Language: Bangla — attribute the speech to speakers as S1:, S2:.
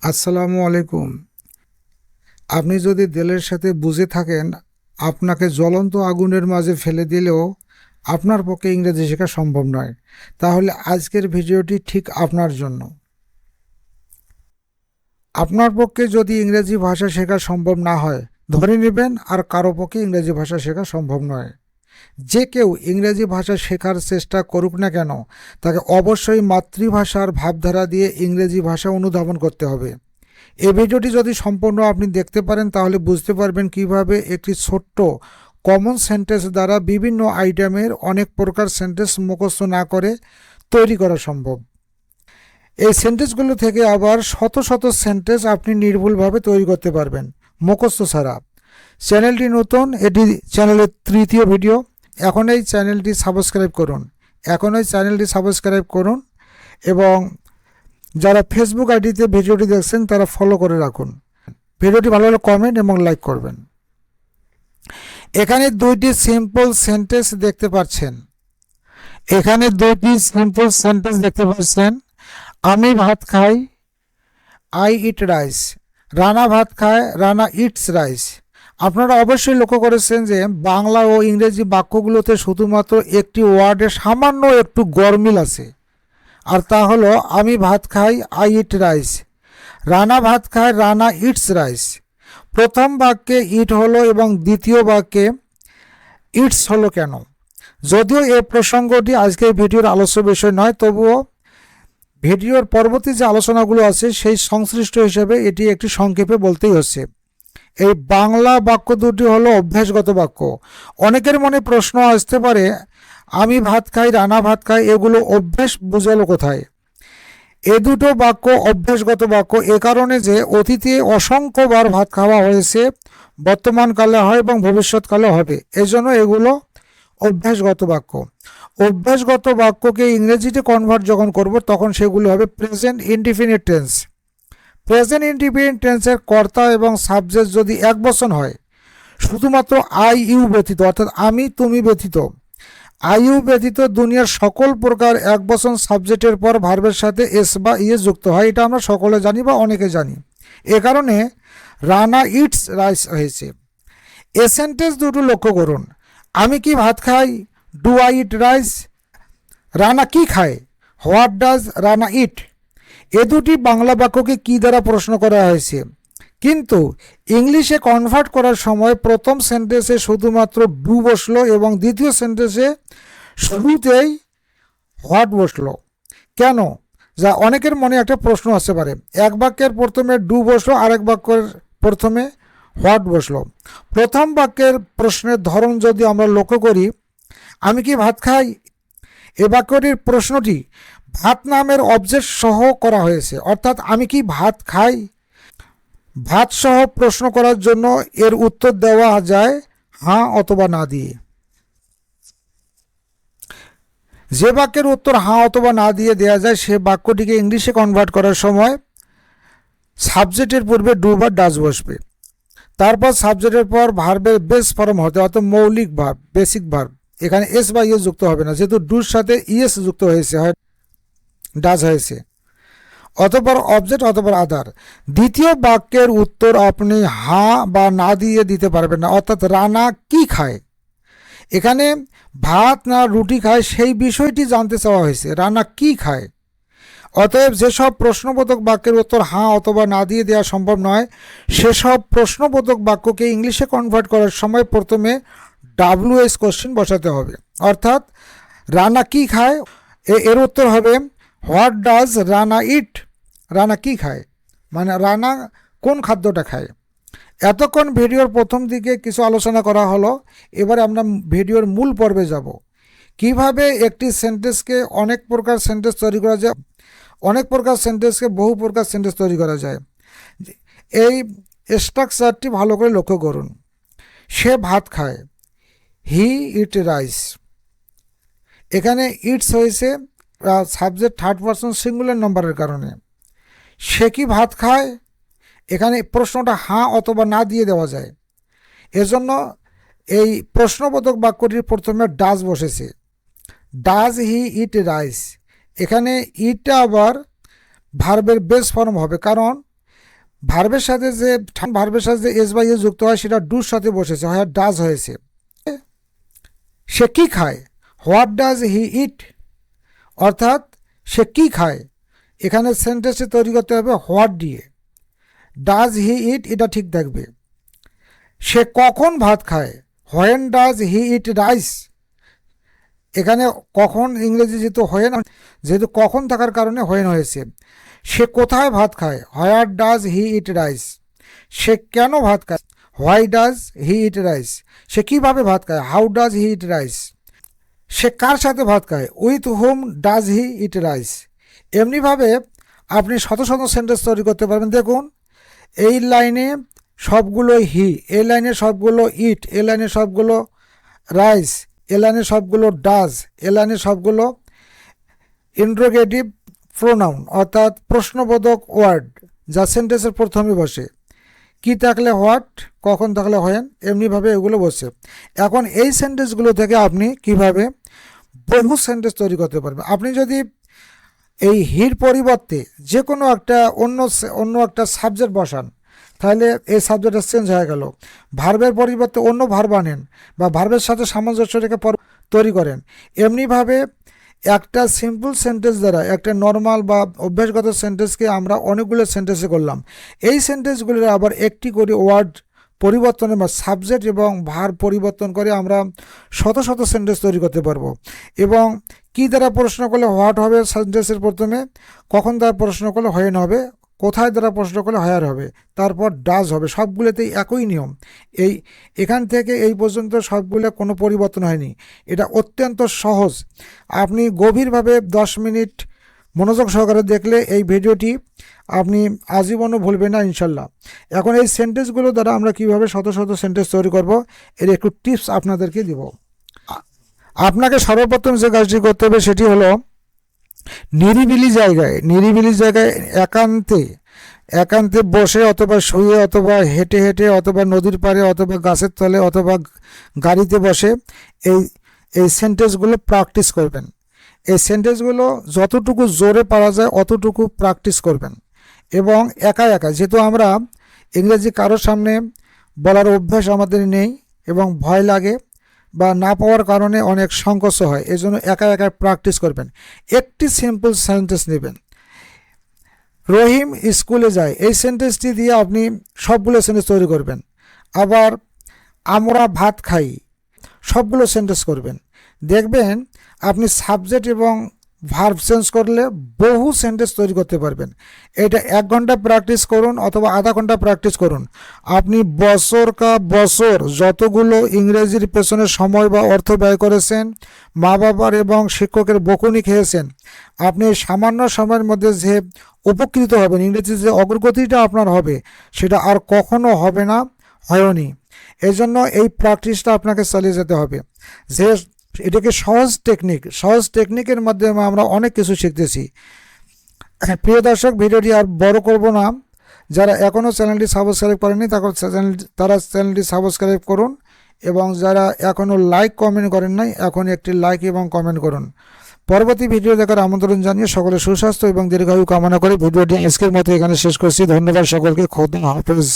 S1: আসসালামু আলাইকুম। আপনি যদি দিলের সাথে বুঝে থাকেন আপনাকে জ্বলন্ত আগুনের মাঝে ফেলে দিলেও আপনার পক্ষে ইংরেজি শেখা সম্ভব নয়, তাহলে আজকের ভিডিওটি ঠিক আপনার জন্য। আপনার পক্ষে যদি ইংরেজি ভাষা শেখা সম্ভব না হয়, ধরে নেবেন আর কারো পক্ষে ইংরেজি ভাষা শেখা সম্ভব নয়। যে কেউ ইংরেজি ভাষা শেখার চেষ্টা করুক না কেন, তাকে অবশ্যই মাতৃভাষার ভাবধারা দিয়ে ইংরেজি ভাষা অনুধাবন করতে হবে। এই ভিডিওটি যদি সম্পূর্ণ আপনি দেখতে পারেন তাহলে বুঝতে পারবেন কিভাবে একটি ছোট্ট কমন সেন্টেন্স দ্বারা বিভিন্ন আইটেমের অনেক প্রকার সেন্টেন্স মুখস্থ না করে তৈরি করা সম্ভব। এই সেন্টেন্সগুলো থেকে আবার শত শত সেন্টেন্স আপনি নির্ভুলভাবে তৈরি করতে পারবেন মুখস্থ ছাড়া। চ্যানেলটি নতুন, এটি চ্যানেলের তৃতীয় ভিডিও। এখন এই চ্যানেলটি সাবস্ক্রাইব করুন এবং যারা ফেসবুক আইডিতে ভিডিওটি দেখছেন তারা ফলো করে রাখুন। ভিডিওটি ভালো হলে কমেন্ট এবং লাইক করবেন। এখানে দুইটি সিম্পল সেন্টেন্স দেখতে পাচ্ছেন। আমি ভাত খাই, আই ইট রাইস। রানা ভাত খায়, রানা ইটস রাইস। আপনারা অবশ্যই লক্ষ্য করেছেন যে বাংলা ও ইংরেজি বাক্যগুলোতে শুধুমাত্র একটি ওয়ার্ডে সামান্য একটু গরমিল আছে, আর তা হলো আমি ভাত খাই, আই ইট রাইস। রানা ভাত খায়, রানা ইটস রাইস। প্রথম বাক্যে ইট হলো এবং দ্বিতীয় বাক্যে ইটস হলো কেন? যদিও এই প্রসঙ্গটি আজকের ভিডিওর আলোচ্য বিষয় নয়, তবুও ভিডিওর পরবর্তী যে আলোচনাগুলো আছে সেই সংশ্লিষ্ট হিসেবে এটি একটি সংক্ষেপে বলতেই হচ্ছে। এই বাংলা বাক্য দুটি হলো অভ্যাসগত বাক্য। অনেকের মনে প্রশ্ন আসতে পারে, আমি ভাত খাই, রানা ভাত খাই, এগুলো অভ্যাস বুঝালো কোথায়? এ দুটো বাক্য অভ্যাসগত বাক্য এ কারণে যে অতীতে অসংখ্যবার ভাত খাওয়া হয়েছে, বর্তমানকালে হয় এবং ভবিষ্যৎকালে হবে, এজন্য এগুলো অভ্যাসগত বাক্য। অভ্যাসগত বাক্যকে ইংরেজিতে কনভার্ট যখন করব তখন সেগুলো হবে present indefinite tense. Present indefinite টেন্সের কর্তা এবং সাবজেক্ট যদি এক বচন হয়, শুধুমাত্র আই ইউ ব্যতীত, অর্থাৎ আমি তুমি ব্যতীত, আইউ ব্যতীত দুনিয়ার সকল প্রকার এক বচন সাবজেক্টের পর ভার্বের সাথে এস বা ইয়ে যুক্ত হয়। এটা আমরা সকলে জানি বা অনেকে জানি। এ কারণে রানা ইটস রাইস হয়েছে। এ সেন্টেন্স দুটো লক্ষ্য করুন। আমি কি ভাত খাই, do I eat rice. Rana কি খায়, হোয়াট ডাজ রানা ইট। এ দুটি বাংলা বাক্যকে কি দ্বারা প্রশ্ন করা হয়েছে, কিন্তু ইংলিশে কনভার্ট করার সময় প্রথম সেন্টেন্সে শুধুমাত্র ডু বসলো এবং দ্বিতীয় সেন্টেন্সে শুরুতেই হোয়াট বসলো কেন? যা অনেকের মনে একটা প্রশ্ন আসতে পারে। এক বাক্যের প্রথমে ডু বসলো, আরেক বাক্যের প্রথমে হোয়াট বসলো। প্রথম বাক্যের প্রশ্নের ধরন যদি আমরা লক্ষ্য করি, আমি কি ভাত খাই, এ বাক্যটির প্রশ্নটি ভাত নামের অবজেক্ট সহ করা হয়েছে, অর্থাৎ আমি কি ভাত খাই। ভাত সহ প্রশ্ন করার জন্য এর উত্তর দেওয়া যায় হ্যাঁ অথবা না দিয়ে। যে বাক্যের উত্তর হ্যাঁ অথবা না দিয়ে দেওয়া যায় সে বাক্যটিকে ইংলিশে কনভার্ট করার সময় সাবজেক্টের পূর্বে ডু বা ডাজ বসবে। তারপর সাবজেক্টের পর ভার্বের বেস ফর্ম হতে, অর্থাৎ মৌলিক ভার্ব, বেসিক ভার্ব। এখানে এস বা ইএস যুক্ত হবে না, যেহেতু ডুর সাথে ইএস যুক্ত হয়েছে, হয় ডাজ হয়েছে। অতঃপর অবজেক্ট, অতঃপর আদার। দ্বিতীয় বাক্যের উত্তর আপনি হ্যাঁ বা না দিয়ে দিতে পারবেন না, অর্থাৎ রানা কি খায়। এখানে ভাত না রুটি খায় সেই বিষয়টি জানতে চাওয়া হয়েছে, রানা কি খায়। অতএব যেসব প্রশ্নবোধক বাক্যের উত্তর হ্যাঁ অথবা না দিয়ে দেওয়া সম্ভব নয়, সেসব প্রশ্নবোধক বাক্যকে ইংলিশে কনভার্ট করার সময় প্রথমে WH কোশ্চেন বসাতে হবে। অর্থাৎ রানা কি খায়, এর উত্তর হবে হোয়াট ডাজ রানা ইট। রানা কি খায় মানে রানা কোন খাদ্যটা খায়। এতক্ষণ ভিডিওর প্রথম দিকে কিছু আলোচনা করা হলো, এবারে আমরা ভিডিওর মূল পর্বে যাব। কিভাবে একটি সেন্টেন্সকে অনেক প্রকার সেন্টেন্স তৈরি করা যায়, অনেক প্রকার সেন্টেন্সকে বহু প্রকার সেন্টেন্স তৈরি করা যায়। এই স্ট্রাকচারটি ভালো করে লক্ষ্য করুন। সে ভাত খায়, হি ইট রাইস। এখানে ইটস হয়েছে সাবজেক্ট থার্ড পারসন সিঙ্গুলার নম্বরের কারণে। সে কি ভাত খায়, এখানে প্রশ্নটা হ্যাঁ অথবা না দিয়ে দেওয়া যায়, এজন্য এই প্রশ্নবোধক বাক্যটির প্রথমে ডাজ বসেছে। Does he eat rice. এখানে ইটটা আবার ভার্বের বেস ফর্ম হবে, কারণ ভার্বের সাথে যে ভার্বের সাথে যে এস বাই এস যুক্ত হয় সেটা ডুর সাথে বসেছে, হয় ডাজ হয়েছে। সে কি খায়, হোয়াট ডাজ হি ইট, অর্থাৎ সে কি খায়। এখানে সেন্টেন্সে তৈরি করতে হবে হোয়াট দিয়ে। ডাজ হি ইট এটা ঠিক থাকবে। সে কখন ভাত খায়, when does he eat rice. এখানে কখন ইংরেজি যেহেতু হোয়েন, যেহেতু কখন থাকার কারণে হোয়েন হয়েছে। সে কোথায় ভাত খায়, where does he eat rice. সে কেন ভাত খায়, why does he eat rice. সে কীভাবে ভাত খায়, how does he eat rice. সে কার সাথে ভাত খায়, with whom does he eat rice. এমনিভাবে আপনি শত শত সেন্টেন্স তৈরি করতে পারবেন। দেখুন এই লাইনে সবগুলো হি, এই লাইনে সবগুলো ইট, এই লাইনে সবগুলো রাইস, এই লাইনে সবগুলো ডাজ, এই লাইনে সবগুলো ইন্ট্রোগেটিভ প্রোনাউন অর্থাৎ প্রশ্নবোধক ওয়ার্ড যা সেন্টেন্সের প্রথমে বসে। কি থাকলে হোয়াট, কখন থাকলে হোয়েন, এমনিভাবে এগুলো বসে। এখন এই সেন্টেন্সগুলো থেকে আপনি কিভাবে বহু সেন্টেন্স তৈরি করতে পারবেন। আপনি যদি এই হির পরিবর্তে যে কোনো একটা অন্য একটা সাবজেক্ট বসান, তাহলে এই সাবজেক্টটা চেঞ্জ হয়ে গেল। ভার্বের পরিবর্তে অন্য ভার্ব আনেন বা ভার্বের সাথে সামঞ্জস্য রেখে তৈরি করেন। এমনিভাবে একটা সিম্পল সেন্টেন্স দ্বারা একটা নর্মাল বা অভ্যাসগত সেন্টেন্সকে আমরা অনেকগুলো সেন্টেন্সে করলাম। এই সেন্টেন্সগুলির আবার একটি করে ওয়ার্ড পরিবর্তনের বা সাবজেক্ট এবং ভার্ব পরিবর্তন করে আমরা শত শত সেন্টেন্স তৈরি করতে পারবো। এবং কি দ্বারা প্রশ্ন করলে হোয়াট হবে সেন্টেন্সের প্রথমে, কখন দ্বারা প্রশ্ন করলে হোয়েন হবে, কোথায় দ্বারা প্রশ্ন করলে হায়ার হবে, তারপর ডাজ হবে। সবগুলোতেই একই নিয়ম। এখান থেকে এই পর্যন্ত সবগুলো কোনো পরিবর্তন হয়নি। এটা অত্যন্ত সহজ। আপনি গভীরভাবে 10 মিনিট মনোযোগ সহকারে দেখলে এই ভিডিওটি আপনি আজীবনও ভুলবেন না ইনশাল্লাহ। এখন এই সেন্টেন্সগুলো দ্বারা আমরা কিভাবে শত শত সেন্টেন্স তৈরি করব এর একটু টিপস আপনাদেরকে দিব। আপনাকে সর্বপ্রথম যে কাজটি করতে হবে সেটি হলো নিরিবিলি জায়গায় একান্তে বসে অথবা শুয়ে অথবা হেঁটে হেঁটে অথবা নদীর পাড়ে অথবা গাছের তলে অথবা গাড়িতে বসে এই সেন্টেন্সগুলো প্র্যাকটিস করবেন। এই সেন্টেন্সগুলো যতটুকু জোরে পারা যায় অতটুকু প্র্যাকটিস করবেন। এবং একা যেহেতু আমরা ইংরেজি কারোর সামনে বলার অভ্যাস আমাদের নেই এবং ভয় লাগে বা না পাওয়ার কারণে অনেক সংকোচ হয়, এজন্য একা প্র্যাকটিস করবেন। একটি সিম্পল সেন্টেন্স নেবেন, রহিম স্কুলে যায়। এই সেন্টেন্সটি দিয়ে আপনি সবগুলো সেন্টেন্স তৈরি করবেন। আবার আমরা ভাত খাই, সবগুলো সেন্টেন্স করবেন। দেখবেন আপনি সাবজেক্ট এবং ভার্ব চেঞ্জ করলে বহু সেন্টেন্স তৈরি করতে পারবেন। এটা 1 ঘন্টা প্র্যাকটিস করুন অথবা আধা ঘন্টা প্র্যাকটিস করুন। আপনি বছর যতগুলো ইংরেজির পেছনে সময় বা অর্থ ব্যয় করেছেন, মা বাবার এবং শিক্ষকের বকুনি খেয়েছেন, আপনি সামান্য সময়ের মধ্যে যে উপকৃত হবেন, ইংরেজির যে অগ্রগতিটা আপনার হবে সেটা আর কখনো হবে না, হয়নি। এই জন্য এই প্র্যাকটিসটা আপনাকে চালিয়ে যেতে হবে। যে এটাকে সহজ টেকনিকের মাধ্যমে আমরা অনেক কিছু শিখতেছি। প্রিয় দর্শক, ভিডিওটি আর বড় করব না। যারা এখনও চ্যানেলটি সাবস্ক্রাইব করেনি তারা চ্যানেলটি সাবস্ক্রাইব করুন এবং যারা এখনও লাইক কমেন্ট করেন নাই এখন একটি লাইক এবং কমেন্ট করুন। পরবর্তী ভিডিও দেখার আমন্ত্রণ জানিয়ে সকলের সুস্বাস্থ্য এবং দীর্ঘায়ু কামনা করে ভিডিওটি আজকের মতো এখানে শেষ করছি। ধন্যবাদ সকলকে। খোদা হাফেজ।